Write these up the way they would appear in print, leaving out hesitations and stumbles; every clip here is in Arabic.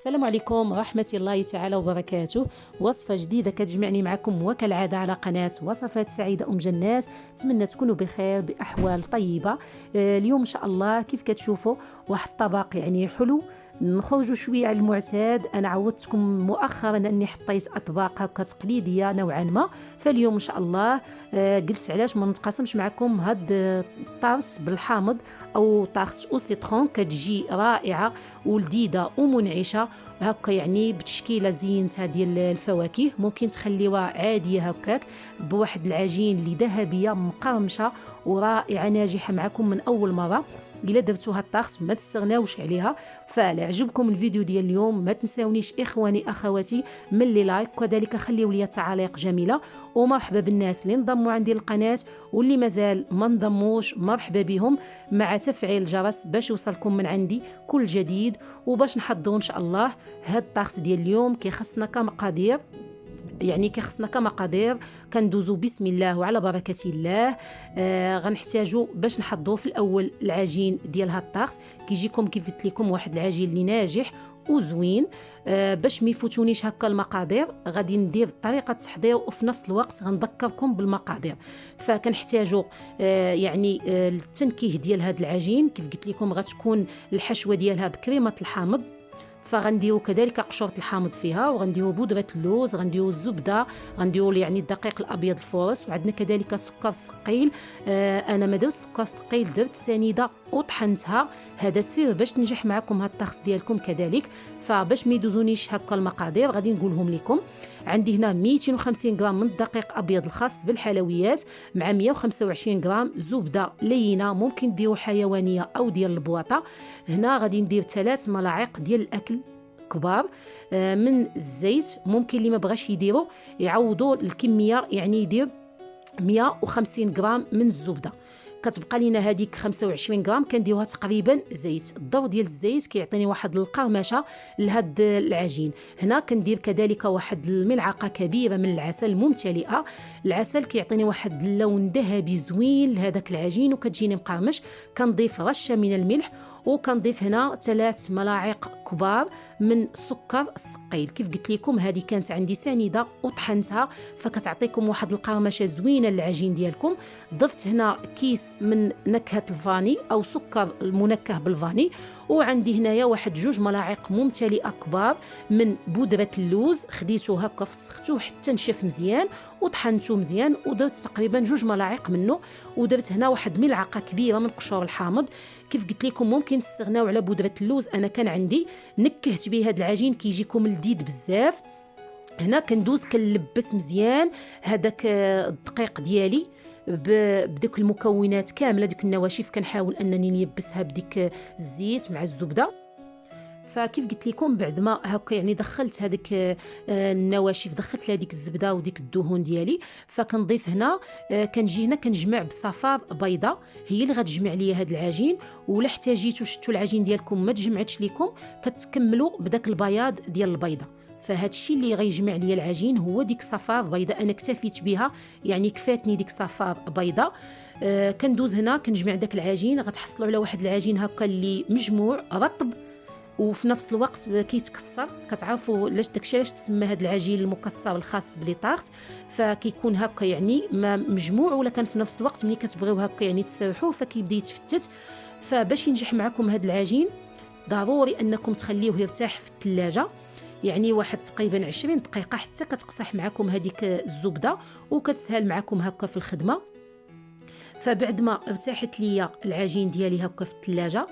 السلام عليكم ورحمة الله تعالى وبركاته. وصفة جديدة كتجمعني معكم وكالعادة على قناة وصفات سعيدة أم جنات. أتمنى تكونوا بخير بأحوال طيبة. اليوم إن شاء الله كيف كتشوفوا واحد الطبق يعني حلو، نخرجوا شويه على المعتاد. انا عودتكم مؤخرا اني حطيت اطباق هكا تقليديه نوعا ما، فاليوم ان شاء الله قلت علاش ما نتقاسمش معكم هاد الطارت بالحامض او طارت او سيترون. كتجي رائعه ولذيذه ومنعشه هكا، يعني بتشكيله زينتها ديال الفواكه. ممكن تخليوها عاديه هكاك بواحد العجين اللي ذهبيه مقرمشه ورائعه ناجحه معكم من اول مره. الا درتوها الطارت ما تستغناوش عليها. فلا عجبكم الفيديو ديال اليوم ما تنساونيش اخواني اخواتي من لي لايك، وكذلك خليوا لي تعاليق جميله. ومرحبا بالناس اللي انضموا عندي القناه، واللي مازال ما انضموش مرحبا بهم، مع تفعيل الجرس باش يوصلكم من عندي كل جديد. وباش نحضروا ان شاء الله هاد الطارت ديال اليوم كيخصنا كمقادير، كندوزو بسم الله وعلى بركه الله. غنحتاجو باش نحضروا في الاول العجين ديال هاد الطارت. كيجيكم كيف قلت لكم واحد العجين اللي ناجح وزوين. باش ما يفوتونيش هكا المقادير غادي ندير طريقه التحضير وفي نفس الوقت غنذكركم بالمقادير. فكنحتاجوا يعني التنكيه ديال هاد العجين. كيف قلت لكم غتكون الحشوه ديالها بكريمه الحامض، فغنديروا كذلك قشوره الحامض فيها، وغنديروا بودره اللوز، غنديروا الزبده، غنديروا يعني الدقيق الابيض الفورس، وعندنا كذلك سكر ثقيل. انا ما درت سكر ثقيل، درت سنيده وطحنتها. هذا السر باش تنجح معكم هاد الطقس ديالكم كذلك. فباش ما يدوزونيش هكا المقادير غادي نقولهم لكم. عندي هنا 250 غرام من الدقيق ابيض الخاص بالحلويات، مع 125 غرام زبده لينه، ممكن ديروا حيوانيه او ديال البواطه. هنا غادي ندير 3 ملاعق ديال الاكل كبار من الزيت. ممكن اللي ما بغاش يديروا يعوضوا الكميه، يعني يدير 150 غرام من الزبده. كتبقى لينا هذيك 25 غرام كنديروها تقريبا زيت. الضوء ديال الزيت كيعطيني واحد القرمشه لهاد العجين. هنا كندير كذلك واحد الملعقه كبيره من العسل الممتلئه. العسل كيعطيني واحد اللون ذهبي زوين لهذاك العجين وكتجيني مقرمش. كنضيف رشه من الملح، وكنضيف هنا 3 ملاعق كبار من السكر الثقيل. كيف قلت لكم هذه كانت عندي سنيده وطحنتها، فكتعطيكم واحد القرمشه زوينه للعجين ديالكم. ضفت هنا كيس من نكهه الفاني او سكر المنكه بالفاني، وعندي هنايا واحد 2 ملاعق ممتلئه كبار من بودره اللوز. خديته هكا فسختوه حتى نشف مزيان وطحنته مزيان، ودرت تقريبا 2 ملاعق منه. ودرت هنا واحد ملعقه كبيره من قشور الحامض. كيف قلت لكم ممكن تستغناو على بودره اللوز، انا كان عندي نكهت به هذا العجين كيجيكم لذيذ بزاف. هنا كندوز كنلبس مزيان هذاك الدقيق ديالي بديك المكونات كامله، ديك النواشف كنحاول انني نيبسها بديك الزيت مع الزبده. فكيف قلت لكم بعد ما هكا يعني دخلت هذيك النواشف، دخلت لهذيك الزبده وديك الدهون ديالي، فكنضيف هنا كنجي هنا كنجمع بصفار بيضه هي اللي غتجمع لي هذا العجين. ولا احتاجيتوا شفتوا العجين ديالكم ما تجمعتش لكم كتكملوا بداك البياض ديال البيضه. فهاد الشيء اللي غيجمع لي العجين هو ديك صفار بيضاء. انا اكتفيت بها، يعني كفاتني ديك صفار بيضاء. كندوز هنا كنجمع داك العجين. غتحصلوا على واحد العجين هكا اللي مجموع رطب وفي نفس الوقت كيتكسر. كتعرفوا علاش داكشي علاش تسمى هذا العجين المكسر الخاص بلي طارت. فكيكون هكا يعني ما مجموع، ولا كان في نفس الوقت ملي كتبغيو هكا يعني تسرحوه فكيبدا يتفتت. فباش ينجح معكم هذا العجين ضروري انكم تخليوه يرتاح في الثلاجه، يعني واحد تقريبا 20 دقيقه حتى كتقصح معكم هذيك الزبده وكتسهل معكم هكا في الخدمه. فبعد ما ارتاحت ليا العجين ديالي هكا في الثلاجه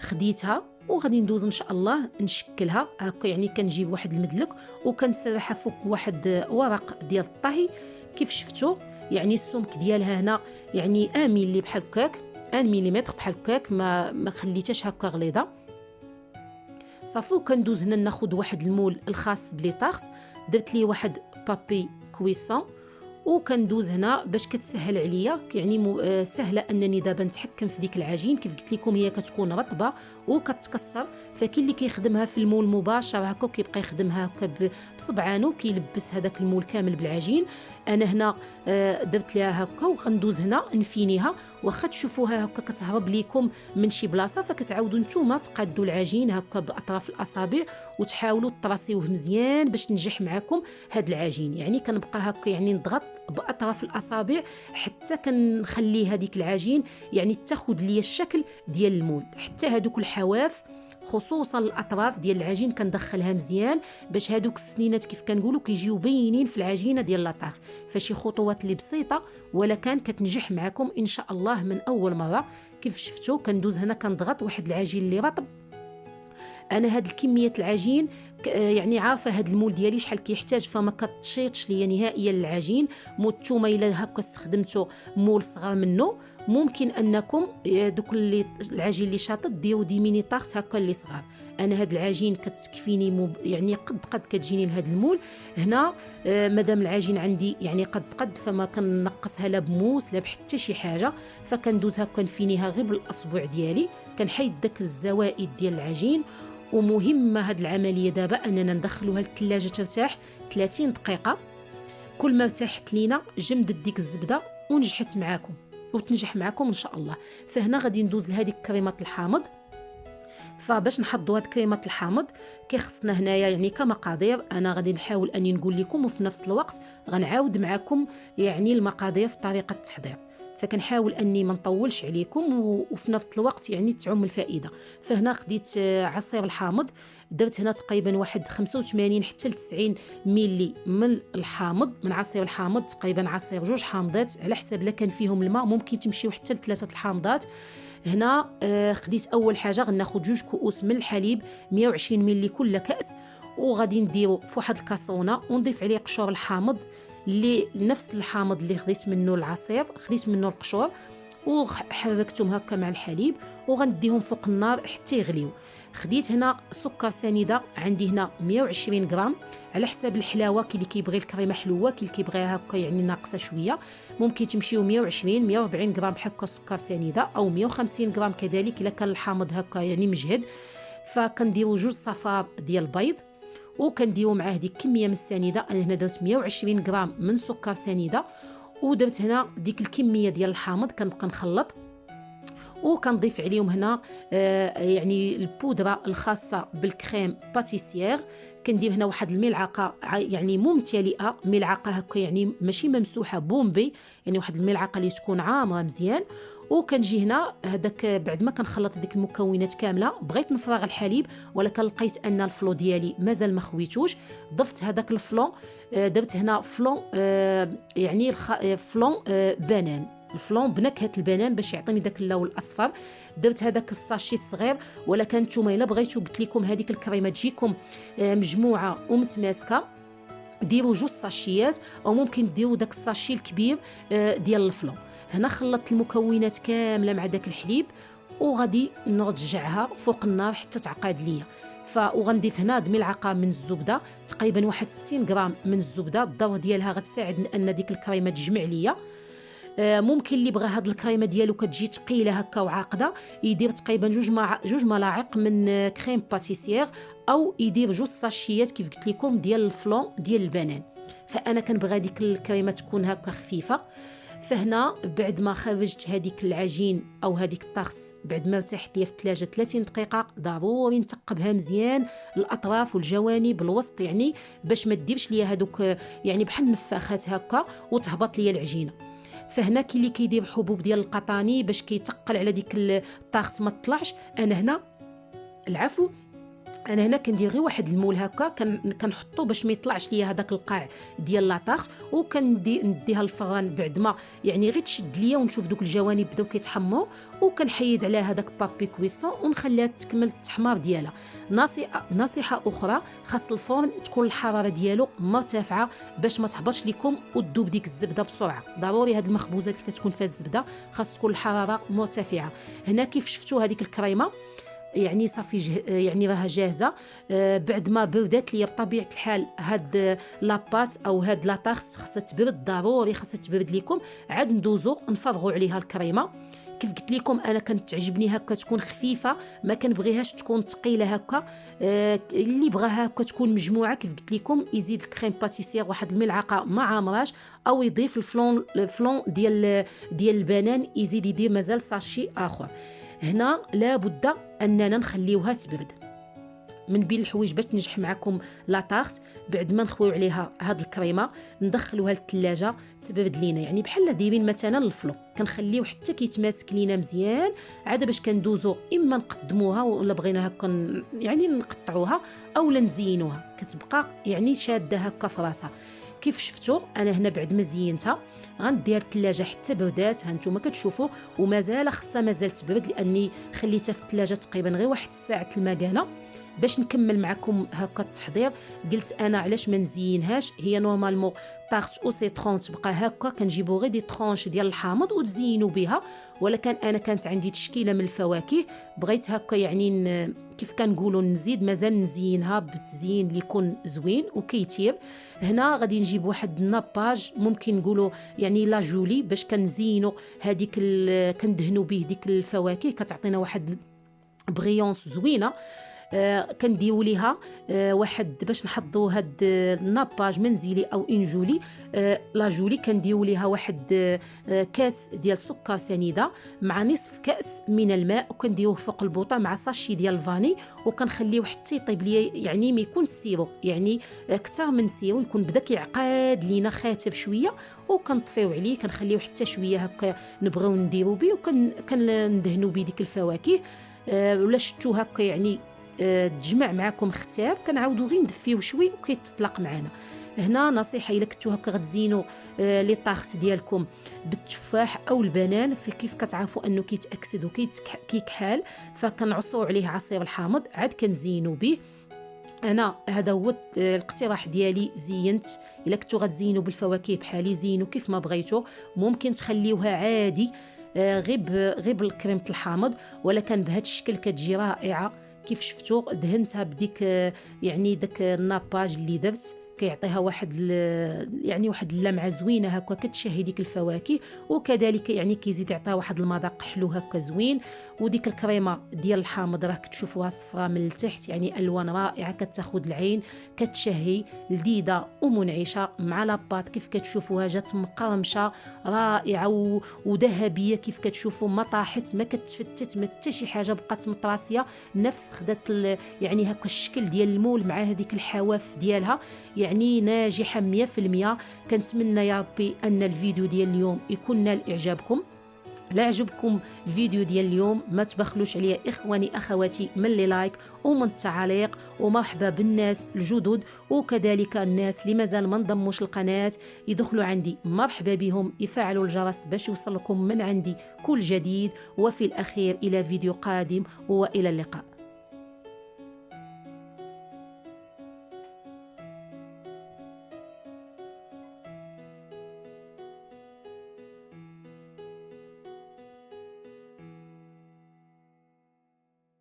خديتها وغادي ندوز ان شاء الله نشكلها هكا. يعني كنجيب واحد المدلك وكنسرحها فوق واحد ورق ديال الطهي. كيف شفتوا يعني السمك ديالها هنا يعني 1 ملي بحال هكاك، 1 مليمتر بحال هكاك، ما خليتهاش هكا غليظه. صافو كندوز هنا ناخذ واحد المول الخاص بلي طارت. درت ليه واحد بابي كويسون وكندوز هنا باش كتسهل عليا، يعني سهله انني دابا نتحكم في ديك العجين. كيف قلت لكم هي كتكون رطبه وكتكسر، فكاين اللي كيخدمها في المول مباشره هكا كيبقى يخدمها هكا بصبعانو كيلبس هذاك المول كامل بالعجين. انا هنا درت ليها هكا وغندوز هنا نفينيها. واخا تشوفوها هكا كتهرب ليكم من شي بلاصه، فكتعاودوا نتوما تقادوا العجين هكا باطراف الاصابع وتحاولوا تراسيوه مزيان باش تنجح معكم هاد العجين. يعني كنبقى هكا يعني نضغط باطراف الاصابع حتى كنخلي هذيك العجين يعني تاخذ ليا الشكل ديال المول، حتى هذوك الحواف خصوصا الاطراف ديال العجين كندخلها مزيان باش هذوك السنينات كيف كنقولوا كيجيو باينين في العجينه ديال لاطاغ. فشي خطوات اللي بسيطه ولكن كتنجح معكم ان شاء الله من اول مره. كيف شفتوا كندوز هنا كنضغط واحد العجين اللي رطب. انا هاد الكميه العجين يعني عارفه هاد المول ديالي شحال كيحتاج، فما كتشيطش ليا نهائيا العجين. نتوما الا هكا استخدمتوا مول صغار منه ممكن انكم دوك اللي العجين اللي شاطط ديروا دي ميني طارت هكا اللي صغار. انا هاد العجين كتكفيني يعني قد كتجيني لهاد المول هنا. مادام العجين عندي يعني قد فما كنقصها لا بموس لا بحتى شي حاجه، فكندوز هكا نفينيها غير بالاصبع ديالي، كنحيد داك الزوائد ديال العجين. ومهمه هاد العمليه دابا اننا ندخلوها للثلاجه ترتاح 30 دقيقه. كل ما ارتاحت لينا جمدت ديك الزبده ونجحت معاكم وتنجح معكم ان شاء الله. فهنا غادي ندوز لهذيك كريمه الحامض. فباش نحضروا هاد كريمه الحامض كيخصنا هنايا يعني كمقادير، انا غادي نحاول اني نقول لكم وفي نفس الوقت غنعاود معكم يعني المقادير في طريقه التحضير، فكنحاول اني ما نطولش عليكم وفي نفس الوقت يعني تعم الفائده. فهنا خديت عصير الحامض، درت هنا تقريبا واحد 85 حتى ل 90 ملي من الحامض، من عصير الحامض، تقريبا عصير 2 حامضات على حسب لا كان فيهم الماء ممكن تمشيو حتى ل3 الحامضات. هنا خديت اول حاجه غناخذ 2 كؤوس من الحليب 120 ملي كل كاس، وغادي نديرو في واحد الكاسرونه ونضيف عليه قشور الحامض اللي نفس الحامض اللي خديت منه العصير، خديت منه القشور وحركتهم هكا مع الحليب وغنديهم فوق النار حتى يغليو. خديت هنا سكر سنيده عندي هنا 120 غرام على حساب الحلاوه، كي اللي كيبغي الكريمه حلوه كي اللي كيبغيها هكا يعني ناقصه شويه ممكن تمشيو 120 140 غرام هكا سكر سنيده او 150 غرام كذلك الا كان الحامض هكا يعني مجهد. فكنديروا 2 صفار ديال البيض وكنديروا معاه ديك كميه من السنيده. انا هنا درت 120 غرام من سكر سنيده ودرت هنا ديك الكميه ديال الحامض. كنبقى نخلط وكنضيف عليهم هنا يعني البودره الخاصه بالكريم باتيسيير. كندير هنا واحد الملعقه يعني ممتلئه، ملعقه هكا يعني ماشي ممسوحه بومبي، يعني واحد الملعقه اللي تكون عامره مزيان. وكنجي هنا هذاك بعد ما كنخلط ديك المكونات كامله بغيت نفرغ الحليب ولكن لقيت ان الفلو ديالي مازال ما خويتوش، ضفت هذاك الفلون. درت هنا فلون يعني فلون بنان، الفلون بنكهه البنان باش يعطيني داك اللون الاصفر. درت هذاك الساشي الصغير، ولكن نتوما الا بغيتو قلت لكم هذيك الكريمه تجيكم مجموعه ومتماسكه ديروا 2 ساشيات او ممكن ديروا داك الساشي الكبير ديال الفلون. هنا خلطت المكونات كامله مع داك الحليب وغادي نرجعها فوق النار حتى تعقد ليا. وغنضيف هنا ملعقه من الزبده، تقريبا واحد 60 غرام من الزبده. الضوء ديالها غتساعد ان ديك الكريمه تجمع ليا. ممكن اللي بغى هاد الكريمه ديالو كتجي ثقيله هكا وعاقده يدير تقريبا 2 ملاعق من كريم باتيسيير او يدير 2 ساشيات كيف قلت لكم ديال الفلون ديال البنان. فانا كنبغي ديك الكريمه تكون هكا خفيفه. فهنا بعد ما خرجت هذيك العجين او هذيك الطارت بعد ما ارتاحت ليا في الثلاجه 30 دقيقه، ضروري نتقبها مزيان الاطراف والجوانب الوسط يعني باش ما ديرش ليا هذوك يعني بحال النفاخات هكا وتهبط ليا العجينه. فهنا كي اللي كيدير حبوب ديال القطاني باش كيتقل على ديك الطارت ما تطلعش. انا هنا كندير غير واحد المول هكا كنحطو باش ما يطلعش ليا هذاك القاع ديال لاطاغ، نديها الفران بعد ما يعني غير تشد ليا ونشوف دوك الجوانب بداو كيتحمروا، وكنحيد عليها هذاك بابي كويسون ونخليها تكمل التحمار ديالها. نصيحه اخرى، خاص الفرن تكون الحراره ديالو مرتفعه باش ما تهبطش لكم وتذوب ديك الزبده بسرعه. ضروري هاد المخبوزات اللي كتكون فيها الزبده خاص تكون الحراره مرتفعه. هنا كيف شفتوا هذيك الكريمه يعني صافي يعني راها جاهزه. بعد ما بردت لي بطبيعه الحال هاد لاباط او هاد لاطارت خاصها تبرد، ضروري خاصها تبرد لكم. عاد ندوزو نفرغوا عليها الكريمه. كيف قلت لكم انا كانت تعجبني هكا تكون خفيفه، ما كنبغيهاش تكون ثقيله هكا. اللي بغاها هكا تكون مجموعه كيف قلت لكم يزيد الكريم باتيسير واحد الملعقه ما عامراش، او يضيف الفلون ديال البنان، يزيد يدير مازال ساشي اخر. هنا لابد اننا نخليوها تبرد. من بين الحوايج باش تنجح معكم لا طارت، بعد ما نخويو عليها هاد الكريمه ندخلوها للثلاجه تبرد لينا، يعني بحال دايرين مثلا الفلو، كنخليو حتى كيتماسك لينا مزيان. عاد باش كندوزو اما نقدموها ولا بغينا هكا يعني نقطعوها او نزينوها، كتبقى يعني شاده هكا في راسها. كيف شفتوا انا هنا بعد ما زينتها غنديها للثلاجه حتى بردات. ها نتوما كتشوفوا ومازال خصها مازال تبرد، لاني خليتها في الثلاجه تقريبا غير واحد الساعه المكانه باش نكمل معكم هكا التحضير. قلت انا علاش ما نزينهاش، هي نورمالمون طارت او سيترون تبقى هكا، كنجيبو غير دي طرونش ديال الحامض وتزينوا بها، ولكن انا كانت عندي تشكيله من الفواكه بغيت هكا يعني كيف كنقولوا نزيد مازال نزينها بتزيين اللي يكون زوين وكيتير. هنا غادي نجيب واحد الناباج ممكن نقولوا يعني لا جولي باش كنزينوا هذيك كندهنوا به ديك الفواكه، كتعطينا واحد بريونس زوينه. كنديو ليها واحد باش نحضروا هاد الناباج منزلي او انجولي. لا جولي كنديو ليها واحد كاس ديال سكر سنيده مع نصف كاس من الماء، وكنديوه فوق البوطه مع ساشي ديال الفاني، وكنخليوه حتى يطيب ليا، يعني ما يكون السيرو يعني اكثر من سيرو، يكون بدا كيعقاد لينا خاتف شويه، وكنطفيو عليه كنخليوه حتى شويه هكا نبغيو نديرو به، وكندهنوا به ديك الفواكه. ولا شتو هكا يعني تجمع معكم ختاب، كنعاودو غير ندفيو شوي وكيتطلق معنا. هنا نصيحه الا كنتو هكا غتزينوا لي طارت ديالكم بالتفاح او البنان، فكيف كتعرفوا انه كيتاكسد وكيكحال، فكنعصروا عليه عصير الحامض عاد كنزينوا به. انا هذا هو الاقتراح ديالي. زينت. الا كنتو غتزينوا بالفواكه بحالي زينوا كيف ما بغيتوا، ممكن تخليوها عادي غير بالكريمه الحامض، ولكن بهذا الشكل كتجي رائعه. كيف شفتوا دهنتها بديك يعني داك الناباج اللي درت، كيعطيها واحد يعني واحد اللمعه زوينه هكا كتشهي ديك الفواكه، وكذلك يعني كيزيد يعطيها واحد المذاق حلو هكا زوين. وديك الكريمه ديال الحامض راه كتشوفوها صفراء من التحت، يعني الوان رائعه كتاخذ العين، كتشهي، لذيذه ومنعشه. مع لاباط كيف كتشوفوها جات مقرمشه رائعه وذهبيه، كيف كتشوفوا ما طاحت ما كتفتت ما حتى شي حاجه، بقات مطراسيه نفس خدات يعني هكا الشكل ديال المول مع هذيك الحواف ديالها، يعني ناجحه 100%. كنتمنى يا ربي ان الفيديو ديال اليوم يكون نال اعجابكم. لا عجبكم الفيديو ديال اليوم ما تبخلوش عليا اخواني اخواتي من لي لايك ومن التعليق، ومرحبا بالناس الجدد، وكذلك الناس اللي مازال ما انضموش القناه يدخلوا عندي مرحبا بهم، يفعلوا الجرس باش يوصلكم من عندي كل جديد. وفي الاخير الى فيديو قادم والى اللقاء.